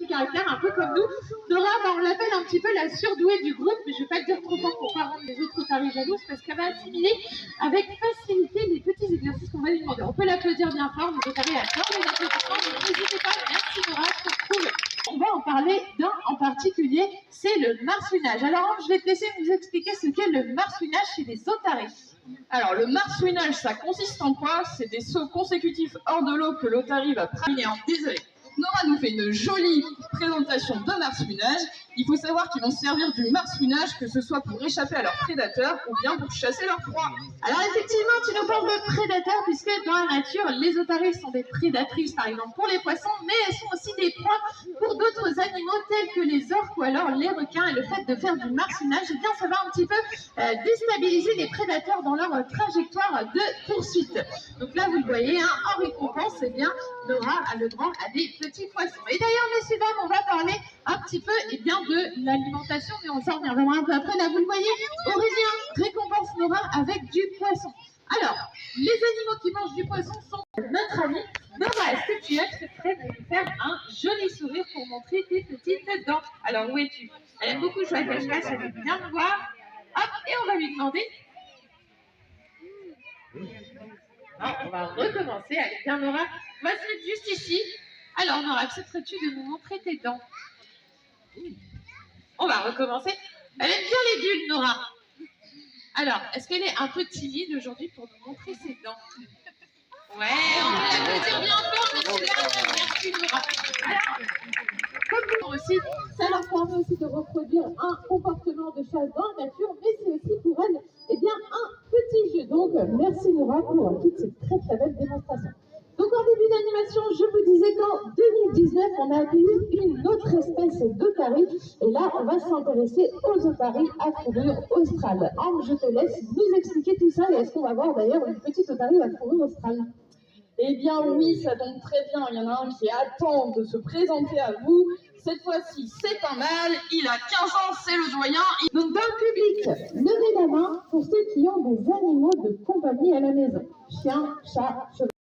caractère un peu comme nous. Nora, on l'appelle un petit peu la surdouée du groupe, mais je ne vais pas le dire trop fort pour pas rendre les autres otaries jalouses, parce qu'elle va assimiler avec facilité les petits exercices qu'on va lui demander. On peut l'applaudir bien fort, nos otaries adorent les applaudissements, donc n'hésitez pas, merci Nora, je te trouve. On va en parler d'un en particulier, c'est le marsouinage. Alors je vais te laisser nous expliquer ce qu'est le marsouinage chez les otaries. Alors, le marsouinage, ça consiste en quoi? C'est des sauts consécutifs hors de l'eau que l'otarie va pratiquer. Désolé. Nora nous fait une jolie présentation de marsouinage. Il faut savoir qu'ils vont servir du marsouinage, que ce soit pour échapper à leurs prédateurs ou bien pour chasser leurs proies. Alors effectivement, tu nous parles de prédateurs, puisque dans la nature, les otaries sont des prédatrices, par exemple pour les poissons, mais elles sont aussi des proies pour d'autres animaux tels que les orques ou alors les requins. Et le fait de faire du marsouinage, eh bien, ça va un petit peu déstabiliser les prédateurs dans leur trajectoire de poursuite. Donc là, vous le voyez, hein, en récompense, eh bien, Nora a le droit à des petits poissons. Et d'ailleurs, messieurs, dames, on va parler un petit peu eh bien, de l'alimentation, mais on s'en reviendra un peu après. Là, vous le voyez, Aurélien récompense Nora avec du poisson. Alors, les animaux qui mangent du poisson sont notre ami. Nora, est-ce que tu accepterais de nous faire un joli sourire pour montrer tes petites dents? Alors, où es-tu? Elle aime beaucoup jouer à cache-cache, elle veut bien me voir. Hop, et on va lui demander. Non, on va recommencer. Allez, bien Nora, on va se mettre juste ici. Alors Nora, accepterais-tu de nous montrer tes dents? On va recommencer. Elle aime bien les bulles, Nora. Alors, est-ce qu'elle est un peu timide aujourd'hui pour nous montrer ses dents? Ouais, on peut l'applaudir bien fort, merci Nora. Alors, comme vous aussi, ça leur permet aussi de reproduire un comportement de chasse dans la nature, mais c'est aussi pour elles eh bien, un petit jeu. Donc, merci Nora pour toutes ces très très belles démonstrations. Donc, en début d'animation, je vous disais qu'en 2019, on a accueilli une autre espèce d'otarie. Et là, on va s'intéresser aux otaries à fourrure australe. Anne, je te laisse nous expliquer tout ça. Et est-ce qu'on va voir d'ailleurs une petite otarie à fourrure australe? Eh bien oui, ça tombe très bien. Il y en a un qui attend de se présenter à vous. Cette fois-ci, c'est un mâle. Il a 15 ans, c'est le doyen. Donc, dans le public, levez la main pour ceux qui ont des animaux de compagnie à la maison. Chien, chat, cheval.